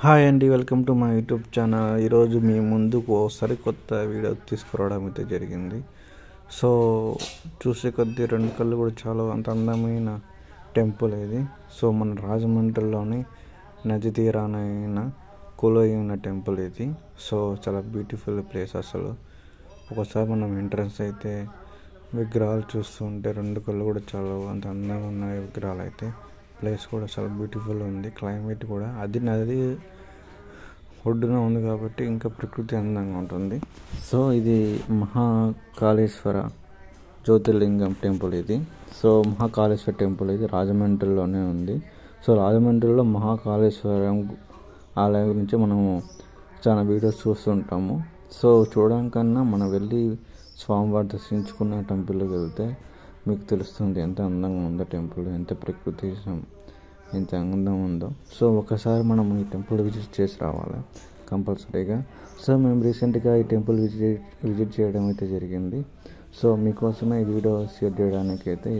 Hi అండి, welcome to my YouTube channel. ఈరోజు మీ ముందుకు ఓసారి కొత్త వీడియో తీసుకురావడం అయితే జరిగింది. సో చూసే కొద్దీ రెండు కళ్ళు కూడా చాలా అంత అందమైన టెంపుల్ ఇది. సో మన రాజమండ్రిలోని నది తీరానైన కొలువై ఉన్న టెంపుల్ ఇది. సో చాలా బ్యూటిఫుల్ ప్లేస్. అసలు ఒకసారి మనం ఎంట్రన్స్ అయితే విగ్రహాలు చూస్తుంటే రెండు కళ్ళు కూడా చాలా అంత అందంగా ఉన్నాయి విగ్రహాలు అయితే. ప్లేస్ కూడా చాలా బ్యూటిఫుల్ ఉంది. క్లైమేట్ కూడా అది నది ఒడ్డున ఉంది కాబట్టి ఇంకా ప్రకృతి అందంగా ఉంటుంది. సో ఇది మహాకాళేశ్వర జ్యోతిర్లింగం టెంపుల్ ఇది. సో మహాకాళేశ్వర టెంపుల్ ఇది రాజమండ్రిలోనే ఉంది. సో రాజమండ్రిలో మహాకాళేశ్వరం ఆలయం గురించి మనము చాలా వీడియోస్ చూస్తుంటాము. సో చూడడానికన్నా మనం వెళ్ళి స్వామివారి దర్శించుకున్న టెంపుల్కి వెళ్తే మీకు తెలుస్తుంది ఎంత అందంగా ఉందో టెంపుల్, ఎంత ప్రకృతి ఎంత అందంగా ఉందో. సో ఒకసారి మనం ఈ టెంపుల్ విజిట్ చేసి రావాలి కంపల్సరీగా. సో మేము రీసెంట్గా ఈ టెంపుల్ విజిట్ చేయడం అయితే జరిగింది. సో మీకోసమే ఈ వీడియో షేర్ చేయడానికి అయితే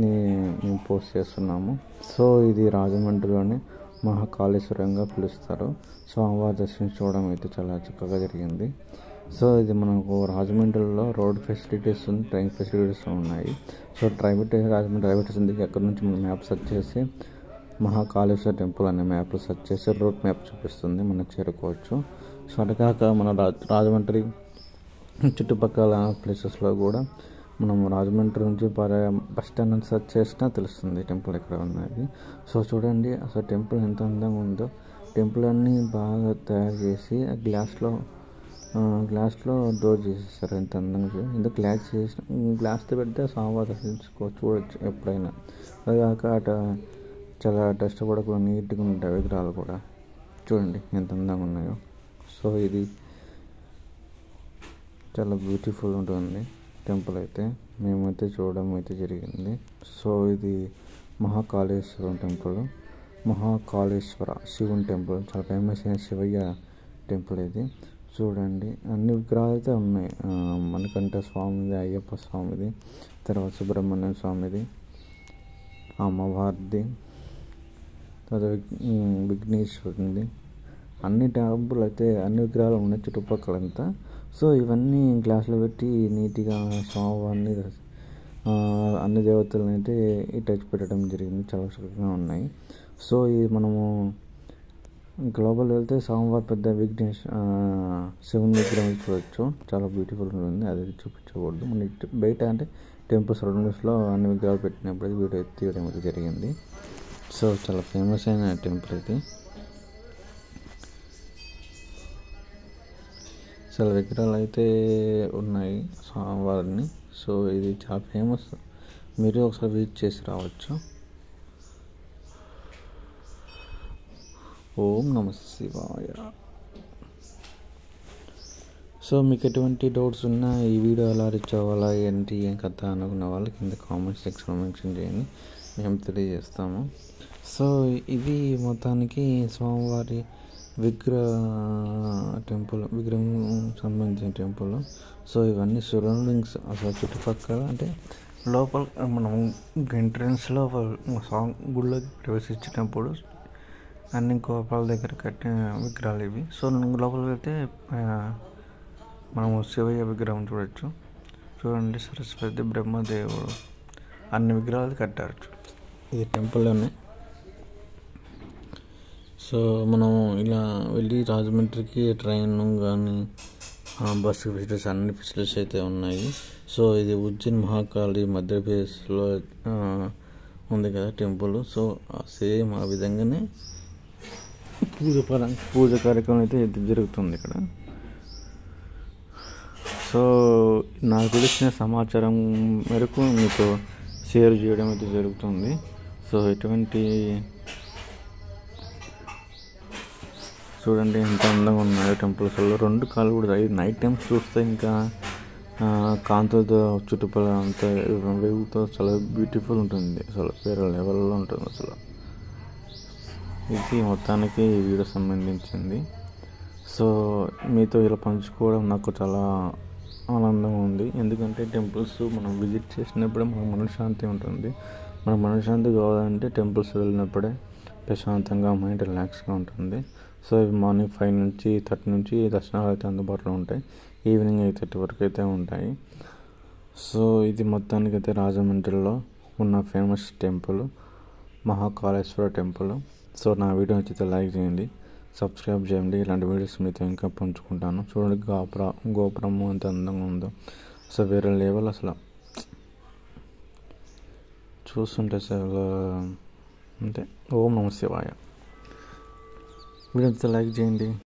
మేము పోస్ట్ చేస్తున్నాము. సో ఇది రాజమండ్రిలోని మహాకాళేశ్వరంగా పిలుస్తారు. స్వామివారి దర్శించుకోవడం అయితే చాలా చక్కగా జరిగింది. సో ఇది మనకు రాజమండ్రిలో రోడ్ ఫెసిలిటీస్ ఉంది, ట్రైన్ ఫెసిలిటీస్ ఉన్నాయి. సో రాజమండ్రి రైల్వే స్టేషన్ దిగి అక్కడ నుంచి మనం మ్యాప్ సెర్చ్ చేసి మహాకాళేశ్వర టెంపుల్ అనే మ్యాప్లో సెర్చ్ చేసి రూట్ మ్యాప్ చూపిస్తుంది, మనం చేరుకోవచ్చు. సో అటుకాక మన రాజమండ్రి చుట్టుపక్కల ప్లేసెస్లో కూడా మనం రాజమండ్రి నుంచి బస్ స్టాండ్ నుంచి సెర్చ్ చేసినా తెలుస్తుంది టెంపుల్ ఎక్కడ ఉన్నది. సో చూడండి అసలు టెంపుల్ ఎంత అందంగా ఉందో. టెంపుల్ అన్నీ బాగా తయారు చేసి గ్లాస్లో డోర్ చేసేస్తారు. ఎంత అందంగా ఎందుకు గ్లాస్తో పెడితే స్వామివారి చూడొచ్చు ఎప్పుడైనా. అదిగాక చాలా డస్ట్ కూడా నీట్గా ఉంటాయి విగ్రహాలు కూడా. చూడండి ఎంత అందంగా ఉన్నాయో. సో ఇది చాలా బ్యూటిఫుల్ ఉంటుంది టెంపుల్ అయితే. మేమైతే చూడడం అయితే జరిగింది. సో ఇది మహాకాళేశ్వరం టెంపుల్, మహాకాళేశ్వర శివుని టెంపుల్, చాలా ఫేమస్ అయిన శివయ్య టెంపుల్ ఇది. చూడండి అన్ని విగ్రహాలు అయితే ఉన్నాయి. మణికంఠ స్వామిది, అయ్యప్ప స్వామిది, తర్వాత సుబ్రహ్మణ్య స్వామిది, అమ్మవారిది, తర్వాత విఘ్నేశ్వరునిది, అన్ని టెంపుల్ అయితే అన్ని విగ్రహాలు ఉన్నాయి చుట్టుపక్కలంతా. సో ఇవన్నీ గ్లాసులో పెట్టి నీట్గా స్వామివారిని అన్ని దేవతలను అయితే ఈ టచ్ పెట్టడం జరిగింది. చాలా చక్కగా ఉన్నాయి. సో ఇది మనము గ్లోబల్ వెళ్తే స్వామివారి పెద్ద శివుని విగ్రహం చూడవచ్చు. చాలా బ్యూటిఫుల్ ఉంటుంది. అది చూపించకూడదు. మన బయట అంటే టెంపుల్ సరౌండింగ్స్లో అన్ని విగ్రహాలు పెట్టినప్పుడు వీడియో తీయడం అయితే జరిగింది. సో చాలా ఫేమస్ అయిన టెంపుల్ ఇది. చాలా విగ్రహాలు అయితే ఉన్నాయి స్వామివారిని. సో ఇది చాలా ఫేమస్. మీరు ఒకసారి విజిట్ చేసి రావచ్చు. ఓం నమః శివాయ. సో మీకు ఎటువంటి డౌట్స్ ఉన్నా ఈ వీడియో ఎలా రీచ్ అవ్వాలా ఏంటి ఏం కథ అనుకున్న వాళ్ళు కింద కామెంట్ సెక్షన్లో మెన్షన్ చేయండి, మేము తెలియజేస్తాము. సో ఇది మొత్తానికి స్వామివారి విగ్రహం సంబంధించిన టెంపుల్. సో ఇవన్నీ సరౌండింగ్స్ అసలు చుట్టుపక్కల అంటే లోపల మనం ఎంట్రన్స్లో గుళ్ళోకి ప్రవేశించినప్పుడు అన్ని గోపాల దగ్గర కట్టిన విగ్రహాలు ఇవి. సో లోపలికి వెళ్తే మనము శివయ్య విగ్రహం చూడవచ్చు. చూడండి సరస్వతి, బ్రహ్మదేవుడు అన్ని విగ్రహాలు కట్టారు ఈ టెంపుల్లోనే. సో మనం ఇలా వెళ్ళి రాజమండ్రికి ట్రైన్ కానీ బస్సు ఫెసిలిటీస్ అన్ని ఫెసిలిటీస్ అయితే ఉన్నాయి. సో ఇది ఉజ్జయిన్ మహాకాళి మధ్యప్రదేశ్లో ఉంది కదా టెంపుల్. సో సేమ్ ఆ విధంగానే పూజ కార్యక్రమం అయితే జరుగుతుంది ఇక్కడ. సో నాకు తెలిసిన సమాచారం మేరకు మీకు షేర్ చేయడం అయితే జరుగుతుంది. సో ఎటువంటి చూడండి ఎంత అందంగా ఉన్నాయో టెంపుల్స్లో. రెండు కాళ్ళు కూడా నైట్ టైమ్స్ చూస్తే ఇంకా కాంతులతో చుట్టుపక్కల అంతా వెలుగుతో చాలా బ్యూటిఫుల్ ఉంటుంది. అసలు వేరే లెవెల్లో ఉంటుంది అసలు. ఇది మొత్తానికి ఈ వీడియో సంబంధించింది. సో మీతో ఇలా పంచుకోవడం నాకు చాలా ఆనందంగా ఉంది. ఎందుకంటే టెంపుల్స్ మనం విజిట్ చేసినప్పుడే మనకు మనశ్శాంతి ఉంటుంది. మనకు మనశ్శాంతి కావాలంటే టెంపుల్స్ వెళ్ళినప్పుడే ప్రశాంతంగా మైండ్ రిలాక్స్గా ఉంటుంది. సో ఇవి మార్నింగ్ 5:30 నుంచి దర్శనాలు అయితే అందుబాటులో ఉంటాయి. ఈవినింగ్ 8:30 వరకు అయితే ఉంటాయి. సో ఇది మొత్తానికి అయితే రాజమండ్రిలో ఉన్న famous temple Mahakaleshwara temple. So నా వీడియో నచ్చితే లైక్ చేయండి, సబ్స్క్రైబ్ చేయండి. ఇలాంటి వీడియోస్ మీతో ఇంకా పంచుకుంటాను. చూడండి గోపురం ఎంత అందంగా ఉందో, అసలు వేరే లెవెల్. అసలు చూస్తుంటే అసలు అంటే ఓం నమః శివాయ. వీడియో నచ్చితే లైక్ చేయండి.